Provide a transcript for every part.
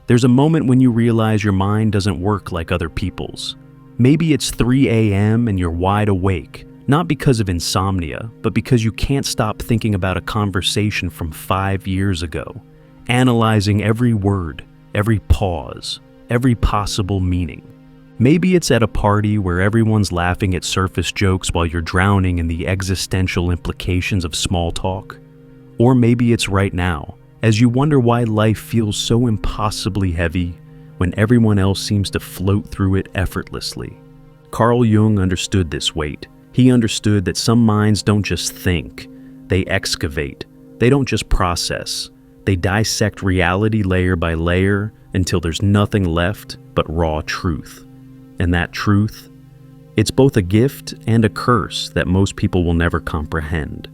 There's a moment when you realize your mind doesn't work like other people's. Maybe it's 3 a.m. and you're wide awake, not because of insomnia, but because you can't stop thinking about a conversation from 5 years ago, analyzing every word, every pause, every possible meaning. Maybe it's at a party where everyone's laughing at surface jokes while you're drowning in the existential implications of small talk. Or maybe it's right now, as you wonder why life feels so impossibly heavy when everyone else seems to float through it effortlessly. Carl Jung understood this weight. He understood that some minds don't just think, they excavate. They don't just process. They dissect reality layer by layer until there's nothing left but raw truth. And that truth, it's both a gift and a curse that most people will never comprehend.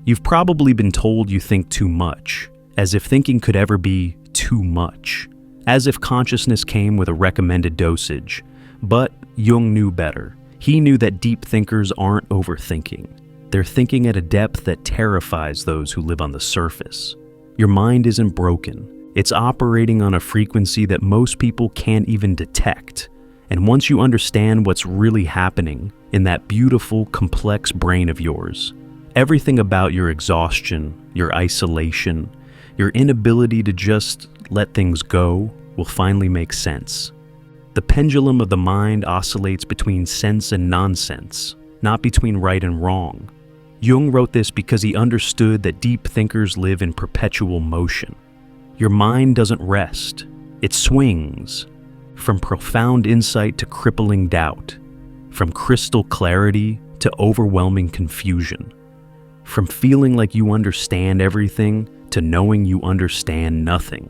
You've probably been told you think too much, as if thinking could ever be too much, as if consciousness came with a recommended dosage. But Jung knew better. He knew that deep thinkers aren't overthinking. They're thinking at a depth that terrifies those who live on the surface. Your mind isn't broken. It's operating on a frequency that most people can't even detect. And once you understand what's really happening in that beautiful, complex brain of yours, everything about your exhaustion, your isolation, your inability to just let things go will finally make sense. The pendulum of the mind oscillates between sense and nonsense, not between right and wrong. Jung wrote this because he understood that deep thinkers live in perpetual motion. Your mind doesn't rest. It swings. From profound insight to crippling doubt, from crystal clarity to overwhelming confusion, from feeling like you understand everything to knowing you understand nothing.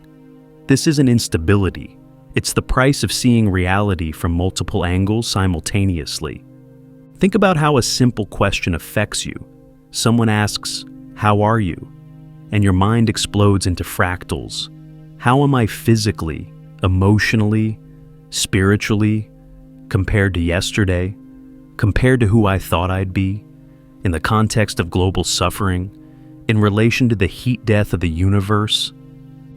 This isn't instability. It's the price of seeing reality from multiple angles simultaneously. Think about how a simple question affects you. Someone asks, "How are you?" And your mind explodes into fractals. How am I physically, emotionally, spiritually, compared to yesterday, compared to who I thought I'd be, in the context of global suffering, in relation to the heat death of the universe?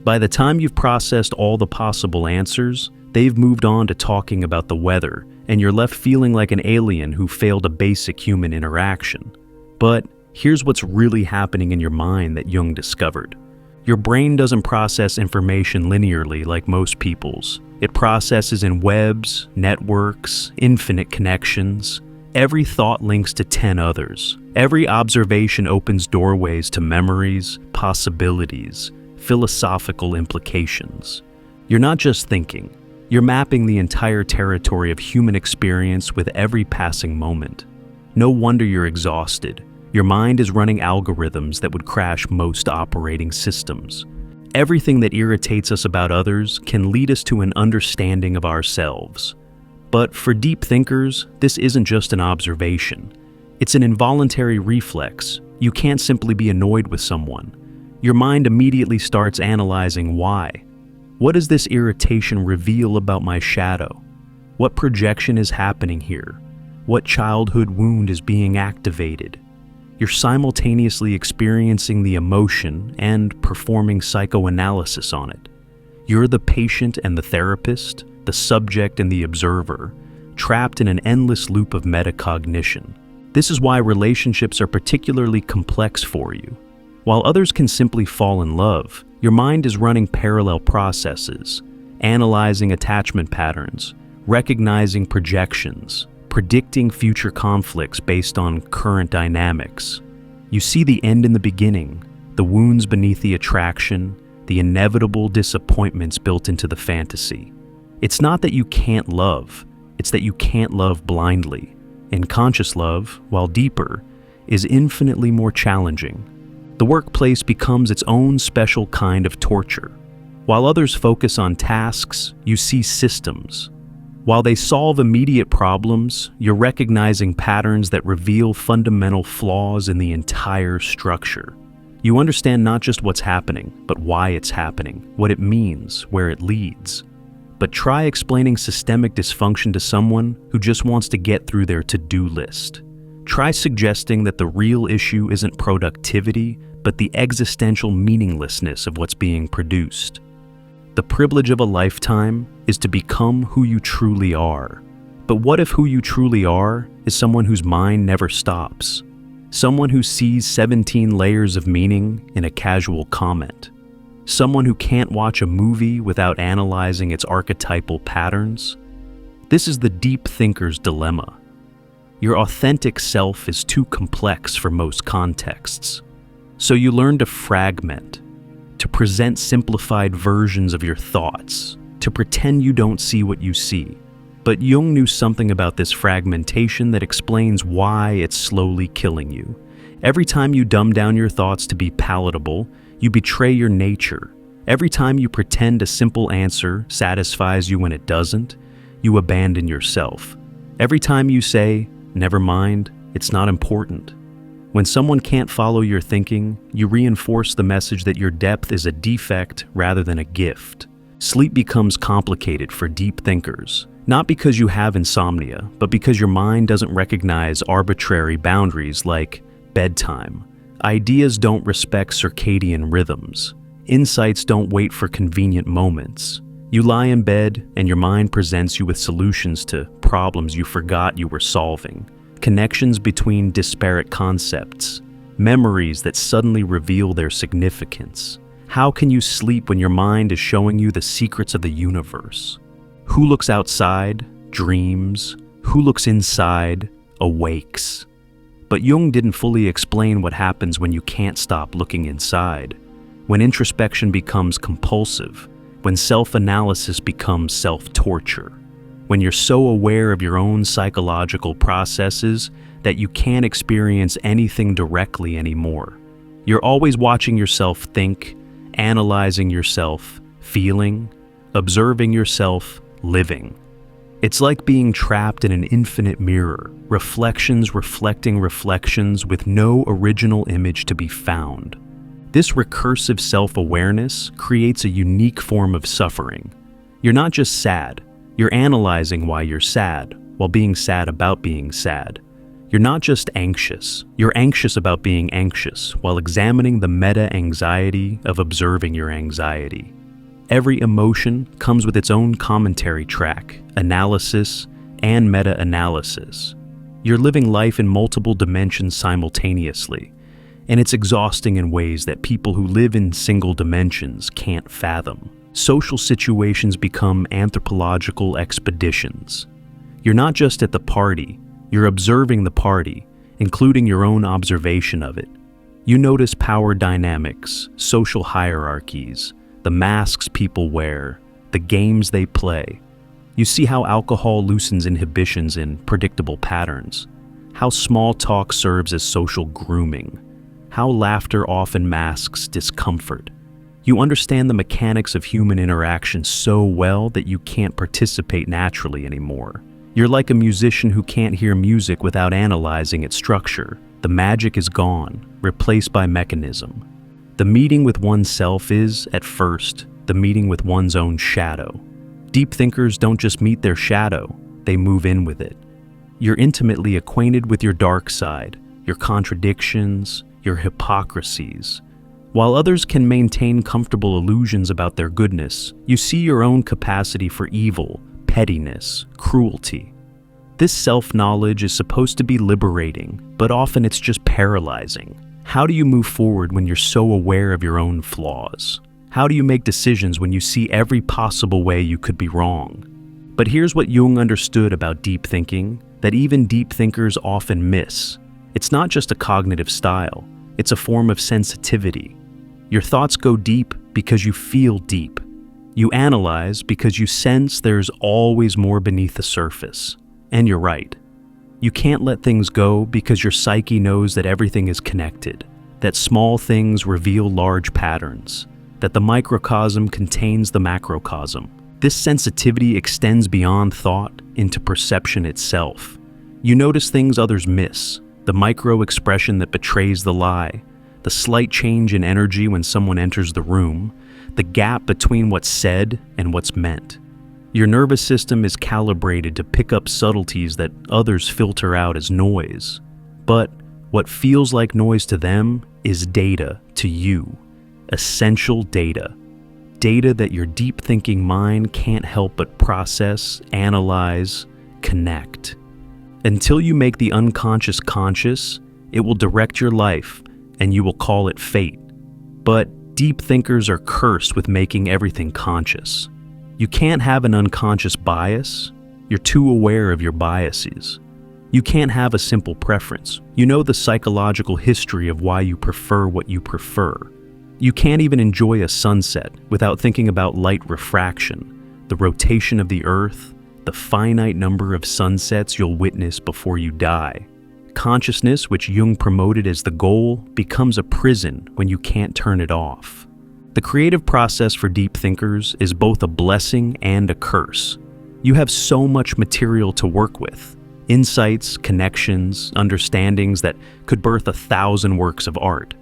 By the time you've processed all the possible answers, they've moved on to talking about the weather, and you're left feeling like an alien who failed a basic human interaction. But here's what's really happening in your mind that Jung discovered. Your brain doesn't process information linearly like most people's. It processes in webs, networks, infinite connections. Every thought links to 10 others. Every observation opens doorways to memories, possibilities, philosophical implications. You're not just thinking. You're mapping the entire territory of human experience with every passing moment. No wonder you're exhausted. Your mind is running algorithms that would crash most operating systems. Everything that irritates us about others can lead us to an understanding of ourselves. But for deep thinkers, this isn't just an observation. It's an involuntary reflex. You can't simply be annoyed with someone. Your mind immediately starts analyzing why. What does this irritation reveal about my shadow? What projection is happening here? What childhood wound is being activated? You're simultaneously experiencing the emotion and performing psychoanalysis on it. You're the patient and the therapist, the subject and the observer, trapped in an endless loop of metacognition. This is why relationships are particularly complex for you. While others can simply fall in love, your mind is running parallel processes, analyzing attachment patterns, recognizing projections, predicting future conflicts based on current dynamics. You see the end in the beginning, the wounds beneath the attraction, the inevitable disappointments built into the fantasy. It's not that you can't love, it's that you can't love blindly. And conscious love, while deeper, is infinitely more challenging. The workplace becomes its own special kind of torture. While others focus on tasks, you see systems. While they solve immediate problems, you're recognizing patterns that reveal fundamental flaws in the entire structure. You understand not just what's happening, but why it's happening, what it means, where it leads. But try explaining systemic dysfunction to someone who just wants to get through their to-do list. Try suggesting that the real issue isn't productivity, but the existential meaninglessness of what's being produced. The privilege of a lifetime is to become who you truly are. But what if who you truly are is someone whose mind never stops? Someone who sees 17 layers of meaning in a casual comment? Someone who can't watch a movie without analyzing its archetypal patterns? This is the deep thinker's dilemma. Your authentic self is too complex for most contexts. So you learn to fragment, to present simplified versions of your thoughts, to pretend you don't see what you see. But Jung knew something about this fragmentation that explains why it's slowly killing you. Every time you dumb down your thoughts to be palatable, you betray your nature. Every time you pretend a simple answer satisfies you when it doesn't, you abandon yourself. Every time you say, "Never mind, it's not important." When someone can't follow your thinking, you reinforce the message that your depth is a defect rather than a gift. Sleep becomes complicated for deep thinkers, not because you have insomnia, but because your mind doesn't recognize arbitrary boundaries like bedtime. Ideas don't respect circadian rhythms. Insights don't wait for convenient moments. You lie in bed and your mind presents you with solutions to problems you forgot you were solving. Connections between disparate concepts. Memories that suddenly reveal their significance. How can you sleep when your mind is showing you the secrets of the universe? Who looks outside, dreams. Who looks inside, awakes. But Jung didn't fully explain what happens when you can't stop looking inside, when introspection becomes compulsive, when self-analysis becomes self-torture, when you're so aware of your own psychological processes that you can't experience anything directly anymore. You're always watching yourself think, analyzing yourself, feeling, observing yourself, living. It's like being trapped in an infinite mirror, reflections reflecting reflections with no original image to be found. This recursive self-awareness creates a unique form of suffering. You're not just sad, you're analyzing why you're sad, while being sad about being sad. You're not just anxious, you're anxious about being anxious, while examining the meta-anxiety of observing your anxiety. Every emotion comes with its own commentary track, analysis, and meta-analysis. You're living life in multiple dimensions simultaneously, and it's exhausting in ways that people who live in single dimensions can't fathom. Social situations become anthropological expeditions. You're not just at the party, you're observing the party, including your own observation of it. You notice power dynamics, social hierarchies, the masks people wear, the games they play. You see how alcohol loosens inhibitions in predictable patterns, how small talk serves as social grooming, how laughter often masks discomfort. You understand the mechanics of human interaction so well that you can't participate naturally anymore. You're like a musician who can't hear music without analyzing its structure. The magic is gone, replaced by mechanism. The meeting with oneself is, at first, the meeting with one's own shadow. Deep thinkers don't just meet their shadow, they move in with it. You're intimately acquainted with your dark side, your contradictions, your hypocrisies. While others can maintain comfortable illusions about their goodness, you see your own capacity for evil, pettiness, cruelty. This self-knowledge is supposed to be liberating, but often it's just paralyzing. How do you move forward when you're so aware of your own flaws? How do you make decisions when you see every possible way you could be wrong? But here's what Jung understood about deep thinking, that even deep thinkers often miss. It's not just a cognitive style, it's a form of sensitivity. Your thoughts go deep because you feel deep. You analyze because you sense there's always more beneath the surface. And you're right. You can't let things go because your psyche knows that everything is connected, that small things reveal large patterns, that the microcosm contains the macrocosm. This sensitivity extends beyond thought into perception itself. You notice things others miss, the micro-expression that betrays the lie, the slight change in energy when someone enters the room, the gap between what's said and what's meant. Your nervous system is calibrated to pick up subtleties that others filter out as noise. But what feels like noise to them is data to you, essential data. Data that your deep thinking mind can't help but process, analyze, connect. Until you make the unconscious conscious, it will direct your life and you will call it fate. But deep thinkers are cursed with making everything conscious. You can't have an unconscious bias. You're too aware of your biases. You can't have a simple preference. You know the psychological history of why you prefer what you prefer. You can't even enjoy a sunset without thinking about light refraction, the rotation of the earth, the finite number of sunsets you'll witness before you die. Consciousness, which Jung promoted as the goal, becomes a prison when you can't turn it off. The creative process for deep thinkers is both a blessing and a curse. You have so much material to work with. Insights, connections, understandings that could birth 1,000 works of art.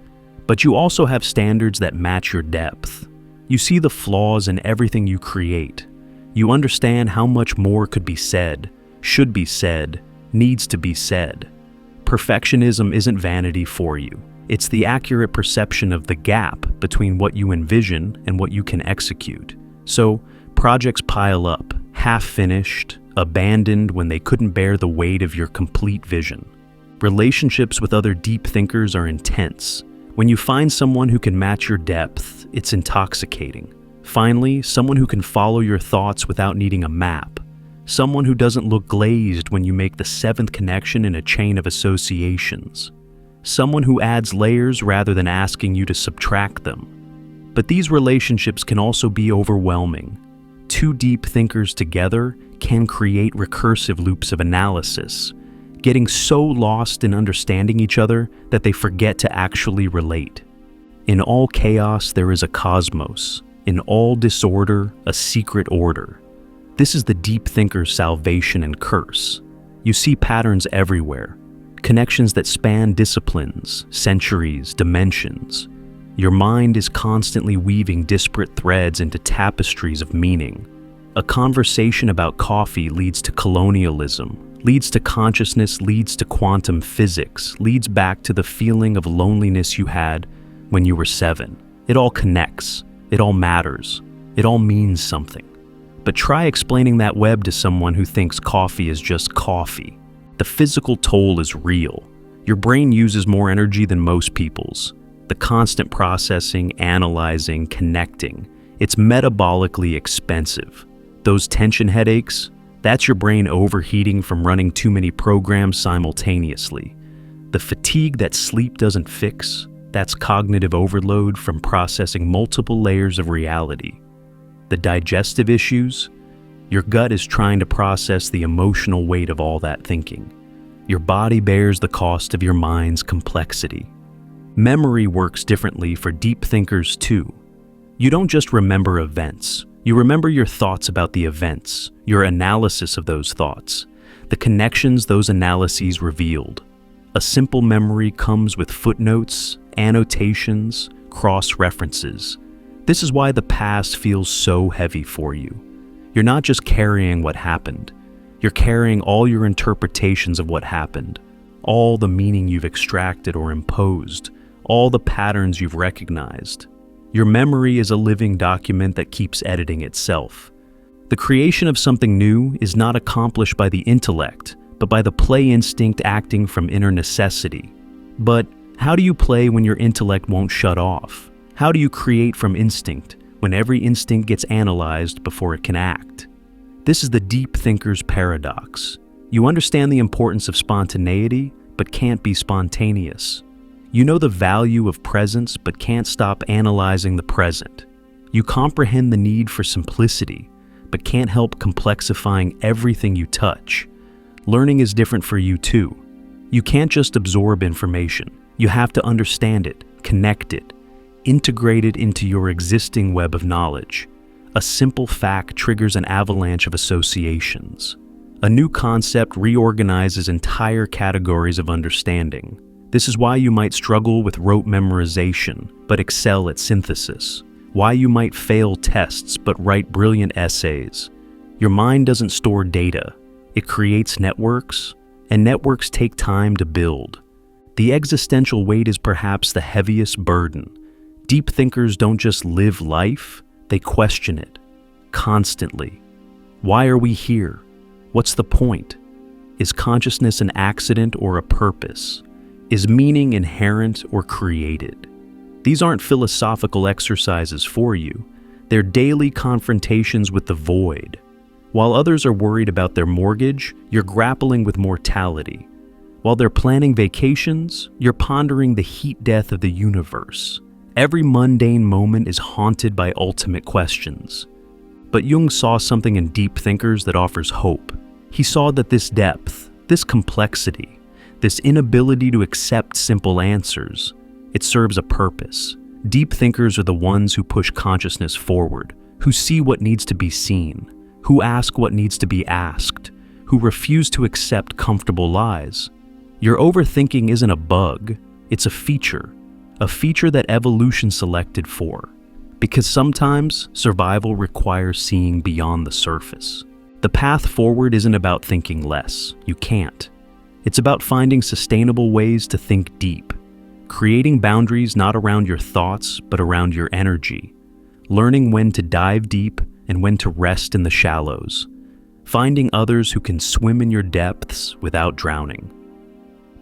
But you also have standards that match your depth. You see the flaws in everything you create. You understand how much more could be said, should be said, needs to be said. Perfectionism isn't vanity for you. It's the accurate perception of the gap between what you envision and what you can execute. So, projects pile up, half-finished, abandoned when they couldn't bear the weight of your complete vision. Relationships with other deep thinkers are intense. When you find someone who can match your depth, it's intoxicating. Finally, someone who can follow your thoughts without needing a map. Someone who doesn't look glazed when you make the 7th connection in a chain of associations. Someone who adds layers rather than asking you to subtract them. But these relationships can also be overwhelming. Two deep thinkers together can create recursive loops of analysis, getting so lost in understanding each other that they forget to actually relate. In all chaos, there is a cosmos. In all disorder, a secret order. This is the deep thinker's salvation and curse. You see patterns everywhere, connections that span disciplines, centuries, dimensions. Your mind is constantly weaving disparate threads into tapestries of meaning. A conversation about coffee leads to colonialism, leads to consciousness, leads to quantum physics, leads back to the feeling of loneliness you had when you were 7. It all connects. It all matters. It all means something. But try explaining that web to someone who thinks coffee is just coffee. The physical toll is real. Your brain uses more energy than most people's. The constant processing, analyzing, connecting. It's metabolically expensive. Those tension headaches, that's your brain overheating from running too many programs simultaneously. The fatigue that sleep doesn't fix, that's cognitive overload from processing multiple layers of reality. The digestive issues, your gut is trying to process the emotional weight of all that thinking. Your body bears the cost of your mind's complexity. Memory works differently for deep thinkers too. You don't just remember events. You remember your thoughts about the events, your analysis of those thoughts, the connections those analyses revealed. A simple memory comes with footnotes, annotations, cross-references. This is why the past feels so heavy for you. You're not just carrying what happened. You're carrying all your interpretations of what happened, all the meaning you've extracted or imposed, all the patterns you've recognized. Your memory is a living document that keeps editing itself. The creation of something new is not accomplished by the intellect, but by the play instinct acting from inner necessity. But how do you play when your intellect won't shut off? How do you create from instinct when every instinct gets analyzed before it can act? This is the deep thinker's paradox. You understand the importance of spontaneity, but can't be spontaneous. You know the value of presence, but can't stop analyzing the present. You comprehend the need for simplicity, but can't help complexifying everything you touch. Learning is different for you too. You can't just absorb information. You have to understand it, connect it, integrate it into your existing web of knowledge. A simple fact triggers an avalanche of associations. A new concept reorganizes entire categories of understanding. This is why you might struggle with rote memorization, but excel at synthesis. Why you might fail tests, but write brilliant essays. Your mind doesn't store data. It creates networks, and networks take time to build. The existential weight is perhaps the heaviest burden. Deep thinkers don't just live life, They question it, constantly. Why are we here? What's the point? Is consciousness an accident or a purpose? Is meaning inherent or created? These aren't philosophical exercises for you. They're daily confrontations with the void. While others are worried about their mortgage, you're grappling with mortality. While they're planning vacations, you're pondering the heat death of the universe. Every mundane moment is haunted by ultimate questions. But Jung saw something in deep thinkers that offers hope. He saw that this depth, this complexity, this inability to accept simple answers, it serves a purpose. Deep thinkers are the ones who push consciousness forward, who see what needs to be seen, who ask what needs to be asked, who refuse to accept comfortable lies. Your overthinking isn't a bug, it's a feature that evolution selected for. Because sometimes survival requires seeing beyond the surface. The path forward isn't about thinking less. You can't. It's about finding sustainable ways to think deep, creating boundaries not around your thoughts, but around your energy, learning when to dive deep and when to rest in the shallows, finding others who can swim in your depths without drowning,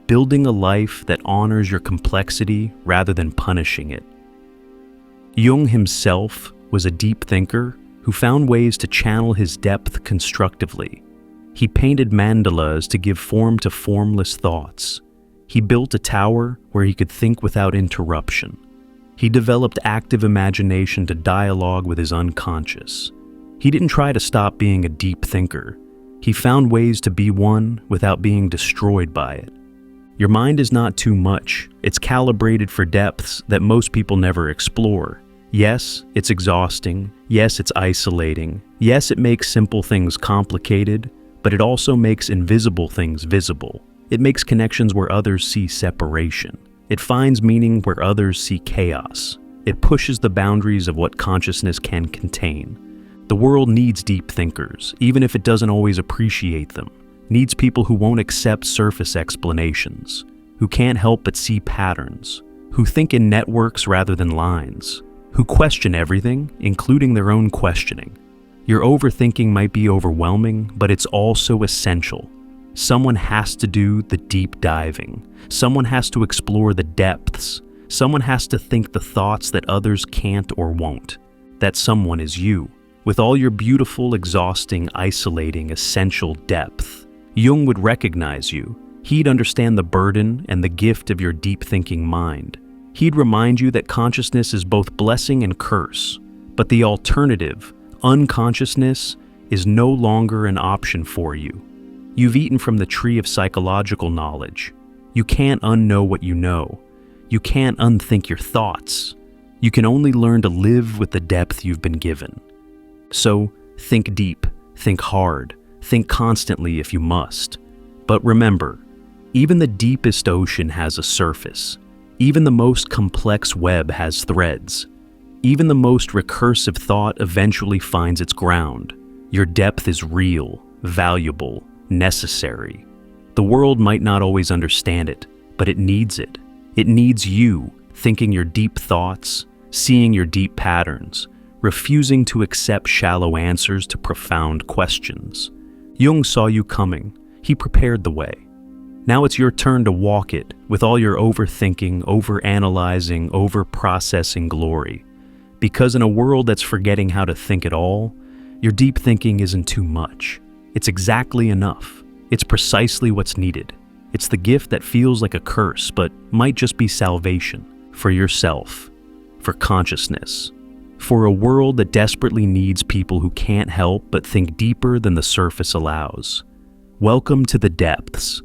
building a life that honors your complexity rather than punishing it. Jung himself was a deep thinker who found ways to channel his depth constructively. He painted mandalas to give form to formless thoughts. He built a tower where he could think without interruption. He developed active imagination to dialogue with his unconscious. He didn't try to stop being a deep thinker. He found ways to be one without being destroyed by it. Your mind is not too much. It's calibrated for depths that most people never explore. Yes, it's exhausting. Yes, it's isolating. Yes, it makes simple things complicated, but it also makes invisible things visible. It makes connections where others see separation. It finds meaning where others see chaos. It pushes the boundaries of what consciousness can contain. The world needs deep thinkers, even if it doesn't always appreciate them. Needs people who won't accept surface explanations, who can't help but see patterns, who think in networks rather than lines, who question everything, including their own questioning. Your overthinking might be overwhelming, but it's also essential. Someone has to do the deep diving. Someone has to explore the depths. Someone has to think the thoughts that others can't or won't. That someone is you, with all your beautiful, exhausting, isolating, essential depth. Jung would recognize you. He'd understand the burden and the gift of your deep thinking mind. He'd remind you that consciousness is both blessing and curse, but the alternative, unconsciousness, is no longer an option for you. You've eaten from the tree of psychological knowledge. You can't unknow what you know. You can't unthink your thoughts. You can only learn to live with the depth you've been given. So, think deep, think hard, think constantly if you must. But remember, even the deepest ocean has a surface. Even the most complex web has threads. Even the most recursive thought eventually finds its ground. Your depth is real, valuable, necessary. The world might not always understand it, but it needs it. It needs you, thinking your deep thoughts, seeing your deep patterns, refusing to accept shallow answers to profound questions. Jung saw you coming. He prepared the way. Now it's your turn to walk it with all your overthinking, overanalyzing, overprocessing glory. Because in a world that's forgetting how to think at all, your deep thinking isn't too much. It's exactly enough. It's precisely what's needed. It's the gift that feels like a curse, but might just be salvation for yourself, for consciousness, for a world that desperately needs people who can't help but think deeper than the surface allows. Welcome to the depths,